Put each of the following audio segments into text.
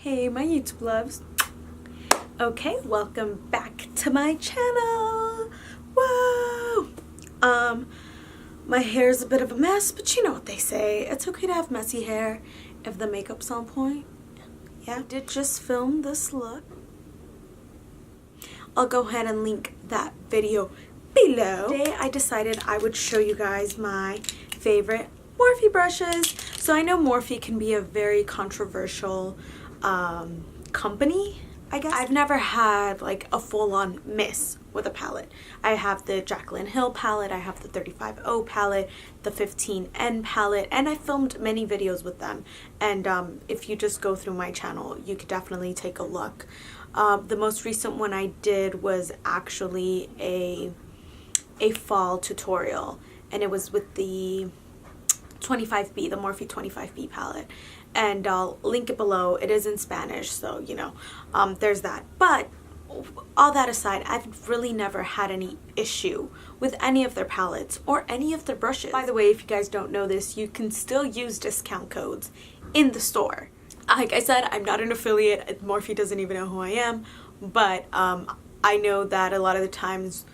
Hey my YouTube loves. Okay, welcome back to my channel. Whoa! My hair's a bit of a mess, but you know what they say. It's okay to have messy hair if the makeup's on point. Yeah, I did just film this look. I'll go ahead and link that video below. Today I decided I would show you guys my favorite Morphe brushes. So I know Morphe can be a very controversial company, I guess. I've never had like a full-on miss with a palette. I have the Jaclyn Hill palette, I have the 35O palette, the 15N palette, and I filmed many videos with them. And if you just go through my channel, you could definitely take a look. The most recent one I did was actually a fall tutorial, and it was with the 25B, the Morphe 25B palette, and I'll link it below. It is in Spanish, so you know, there's that. But all that aside, I've really never had any issue with any of their palettes or any of their brushes. By the way, if you guys don't know this, you can still use discount codes in the store. Like I said, I'm not an affiliate. Morphe doesn't even know who I am, but I know that a lot of the times,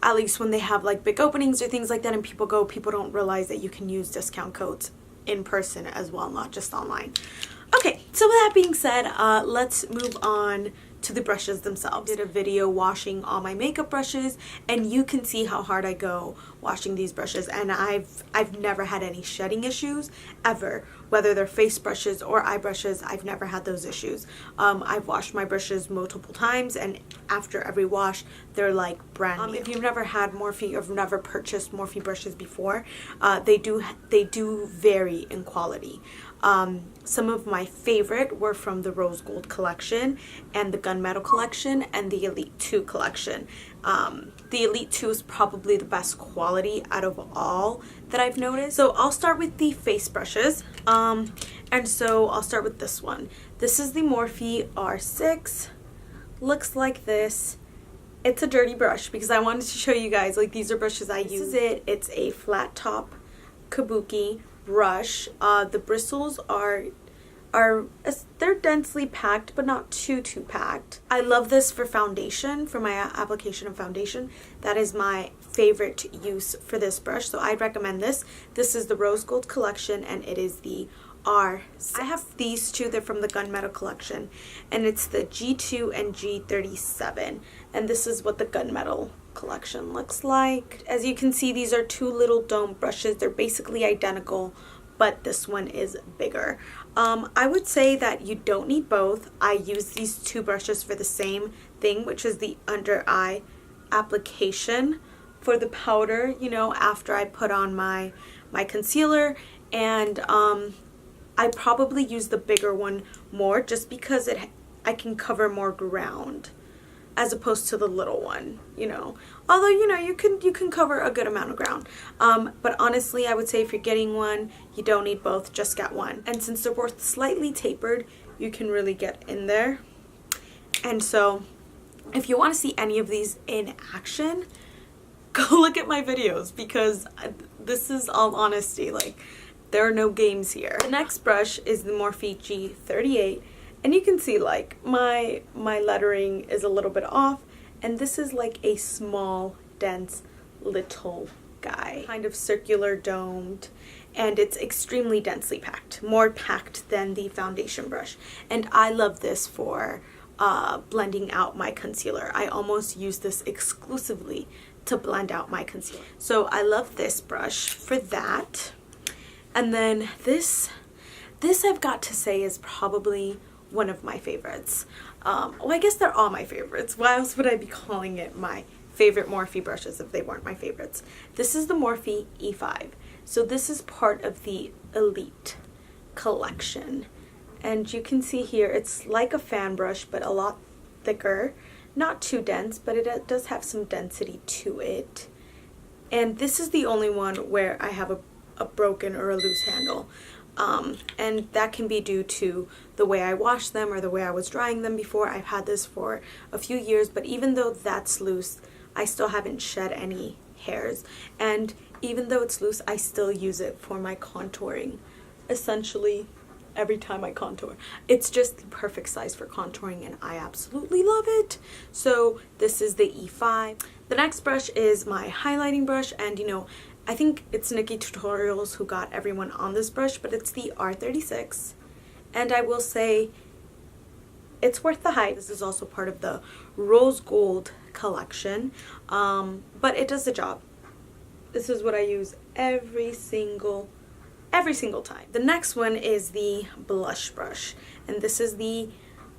at least when they have like big openings or things like that and people don't realize that you can use discount codes in person as well, not just online. Okay, so with that being said, let's move on to the brushes themselves. I did a video washing all my makeup brushes, and you can see how hard I go washing these brushes, and I've never had any shedding issues ever. Whether they're face brushes or eye brushes, I've never had those issues. I've washed my brushes multiple times, and after every wash they're like brand new. If you've never had Morphe or never purchased Morphe brushes before, they do vary in quality. Some of my favorite were from the Rose Gold collection and the Gunmetal collection and the Elite 2 collection. The Elite 2 is probably the best quality out of all that I've noticed. So I'll start with the face brushes. And so I'll start with this one. This is the Morphe R6. Looks like this. It's a dirty brush because I wanted to show you guys, like, these are brushes I use. This is it. It's a flat top kabuki brush. The bristles are they're densely packed, but not too packed. I love this for foundation, for my application of foundation. That is my favorite use for this brush, so I'd recommend this. This is the Rose Gold collection, and it is the R6. I have these two. They're from the Gunmetal collection, and it's the G2 and G37, and this is what the Gunmetal collection looks like. As you can see, these are two little dome brushes. They're basically identical, but this one is bigger. I would say that you don't need both. I use these two brushes for the same thing, which is the under eye application for the powder, you know, after I put on my concealer. And I probably use the bigger one more just because I can cover more ground as opposed to the little one, you know. Although, you know, you can cover a good amount of ground. But honestly, I would say if you're getting one, you don't need both, just get one. And since they're both slightly tapered, you can really get in there. And so, if you want to see any of these in action, go look at my videos, because this is all honesty, like, there are no games here. The next brush is the Morphe G38. And you can see, like, my lettering is a little bit off, and this is like a small, dense, little guy. Kind of circular domed, and it's extremely densely packed. More packed than the foundation brush. And I love this for blending out my concealer. I almost use this exclusively to blend out my concealer. So I love this brush for that. And then this I've got to say is probably one of my favorites. Well, I guess they're all my favorites. Why else would I be calling it my favorite Morphe brushes if they weren't my favorites? This is the Morphe E5. So this is part of the Elite collection. And you can see here, it's like a fan brush, but a lot thicker. Not too dense, but it does have some density to it. And this is the only one where I have a broken or a loose handle. And that can be due to the way I wash them or the way I was drying them before. I've had this for a few years, but even though that's loose, I still haven't shed any hairs. And even though it's loose, I still use it for my contouring, essentially every time I contour. It's just the perfect size for contouring and I absolutely love it. So this is the E5. The next brush is my highlighting brush, and you know, I think it's Nikki Tutorials who got everyone on this brush, but it's the R36. And I will say it's worth the hype. This is also part of the rose gold collection, but it does the job. This is what I use every single time. The next one is the blush brush, and this is the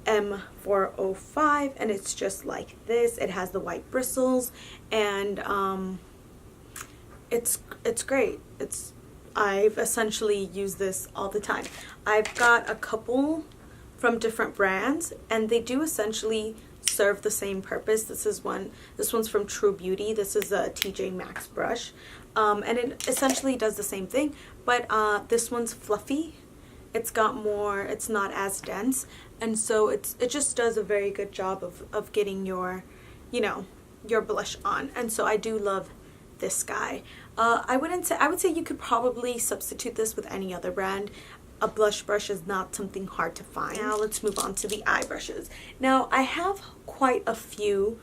M405, and it's just like this. It has the white bristles, and it's great. I've essentially used this all the time. I've got a couple from different brands, and they do essentially serve the same purpose. This one's from True Beauty. This is a TJ Maxx brush, and it essentially does the same thing, but this one's fluffy. It's not as dense, and so it just does a very good job of getting your, you know, your blush on. And so I do love this guy. I would say you could probably substitute this with any other brand. A blush brush is not something hard to find. Now let's move on to the eye brushes. Now I have quite a few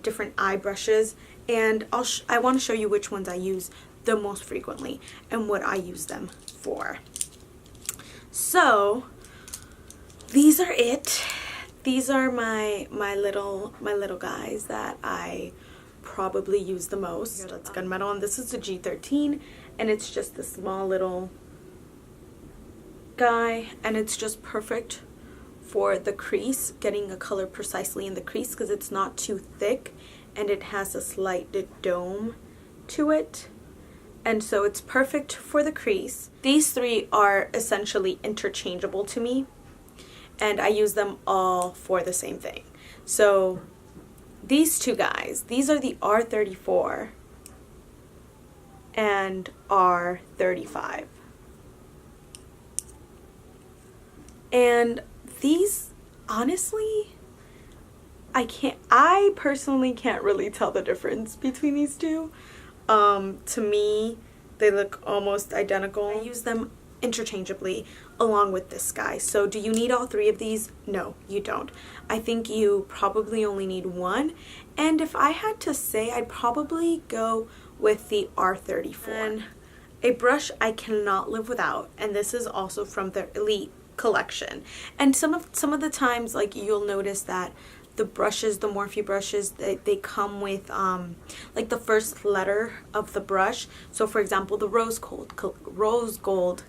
different eye brushes, and I want to show you which ones I use the most frequently and what I use them for. So these are it. These are my little guys that I probably use the most. Here, that's gunmetal, and this is a G13, and it's just this small little guy, and it's just perfect for the crease, getting a color precisely in the crease because it's not too thick and it has a slight dome to it, and so it's perfect for the crease. These three are essentially interchangeable to me, and I use them all for the same thing. So these two guys, these are the R34 and R35. And these, honestly, I personally can't really tell the difference between these two. To me, they look almost identical. I use them interchangeably along with this guy. So do you need all three of these? No, you don't. I think you probably only need one. And if I had to say, I'd probably go with the R34. And a brush I cannot live without, and this is also from their Elite collection. And some of the times, like, you'll notice that the brushes, the Morphe brushes, they come with like the first letter of the brush. So for example, the rose gold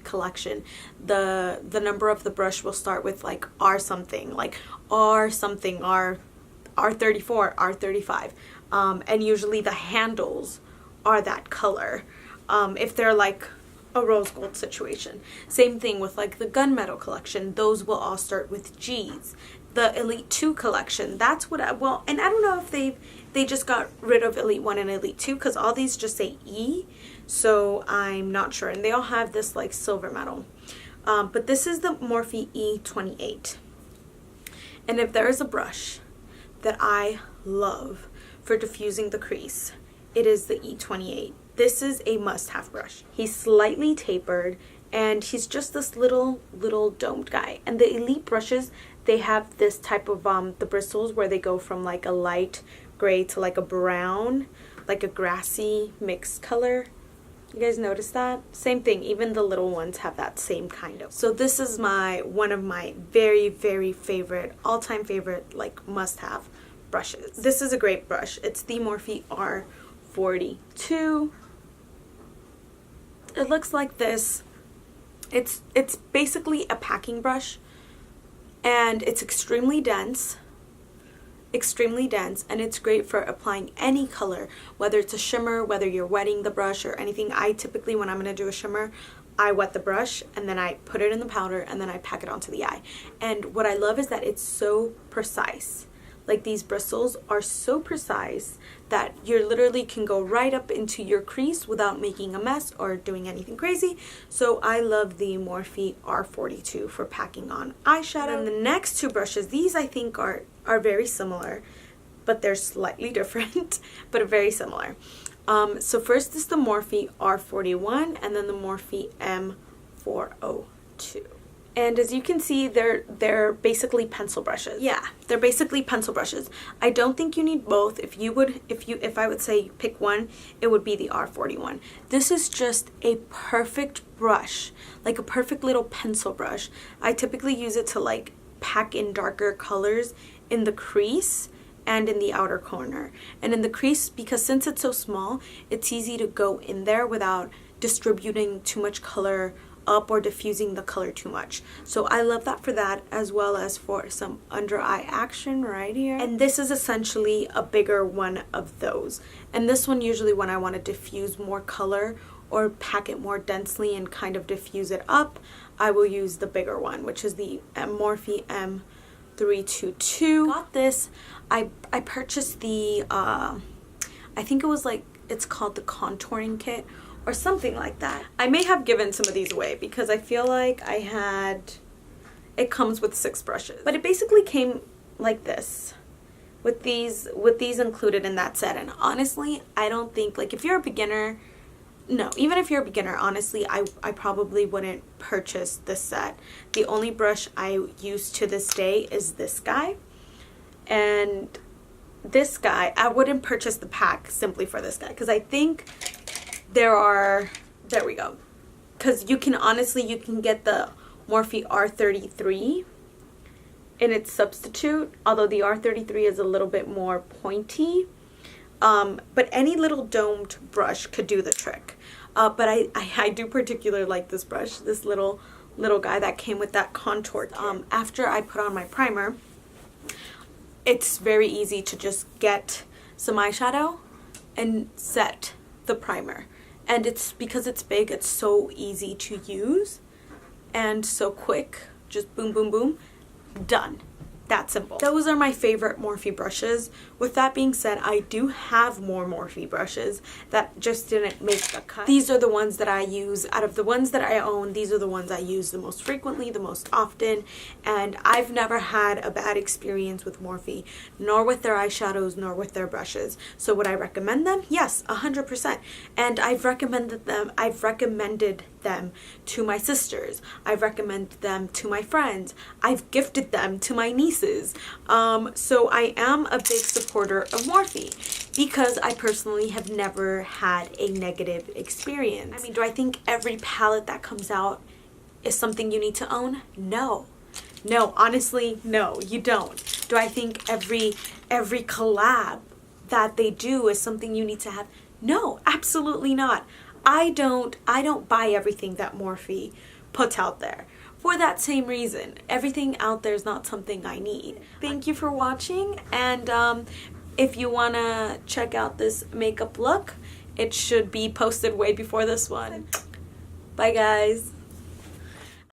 collection, the number of the brush will start with like R something, like R something, R34, R35, and usually the handles are that color, if they're like a rose gold situation. Same thing with like the gunmetal collection, those will all start with G's. The Elite 2 collection, that's what and I don't know if they just got rid of Elite 1 and Elite 2 because all these just say E, so I'm not sure. And they all have this like silver metal, but this is the Morphe E28. And if there is a brush that I love for diffusing the crease, it is the E28. This is a must-have brush. He's slightly tapered, and he's just this little domed guy. And the Elite brushes, they have this type of the bristles where they go from like a light gray to like a brown, like a grassy mixed color. You guys notice that? Same thing, even the little ones have that same kind of. So this is one of my very, very favorite, all-time favorite, like must-have brushes. This is a great brush. It's the Morphe R42. It looks like this. It's basically a packing brush, and it's extremely dense, and it's great for applying any color, whether it's a shimmer, whether you're wetting the brush or anything. I typically, when I'm going to do a shimmer, I wet the brush and then I put it in the powder and then I pack it onto the eye. And what I love is that it's so precise. Like, these bristles are so precise that you literally can go right up into your crease without making a mess or doing anything crazy. So I love the Morphe R42 for packing on eyeshadow. And the next two brushes, these I think are very similar, but they're slightly different, but very similar. So first is the Morphe R41 and then the Morphe M402. And as you can see, they're basically pencil brushes. Yeah, they're basically pencil brushes. I don't think you need both. If I would say pick one, it would be the R41. This is just a perfect brush, like a perfect little pencil brush. I typically use it to like pack in darker colors in the crease and in the outer corner. And in the crease, because since it's so small, it's easy to go in there without distributing too much color up or diffusing the color too much. So I love that for that, as well as for some under eye action right here. And this is essentially a bigger one of those. And this one, usually when I want to diffuse more color or pack it more densely and kind of diffuse it up, I will use the bigger one, which is the Morphe M322. Got this. I purchased the I think it was like, it's called the contouring kit or something like that. I may have given some of these away because I feel like it comes with 6 brushes. But it basically came like this, with these included in that set. And honestly, I don't think, like, if you're a beginner, no, even if you're a beginner, honestly, I probably wouldn't purchase this set. The only brush I use to this day is this guy. And this guy, I wouldn't purchase the pack simply for this guy, because I think there we go. Because you can get the Morphe R33 in its substitute, although the R33 is a little bit more pointy. But any little domed brush could do the trick. But I do particularly like this brush, this little guy that came with that contour. After I put on my primer, it's very easy to just get some eyeshadow and set the primer. And it's because it's big, it's so easy to use and so quick. Just boom, boom, boom, done. That simple. Those are my favorite Morphe brushes. With that being said, I do have more Morphe brushes that just didn't make the cut. These are the ones that I use. Out of the ones that I own, these are the ones I use the most frequently, the most often. And I've never had a bad experience with Morphe, nor with their eyeshadows, nor with their brushes. So would I recommend them? Yes, 100%. And I've recommended them to my sisters. I've recommended them to my friends. I've gifted them to my nieces. So I am a big supporter of Morphe because I personally have never had a negative experience. I mean, do I think every palette that comes out is something you need to own? No. No, honestly, no, you don't. Do I think every collab that they do is something you need to have? No, absolutely not. I don't buy everything that Morphe puts out there. For that same reason, everything out there is not something I need. Thank you for watching, and if you want to check out this makeup look, it should be posted way before this one. Bye guys.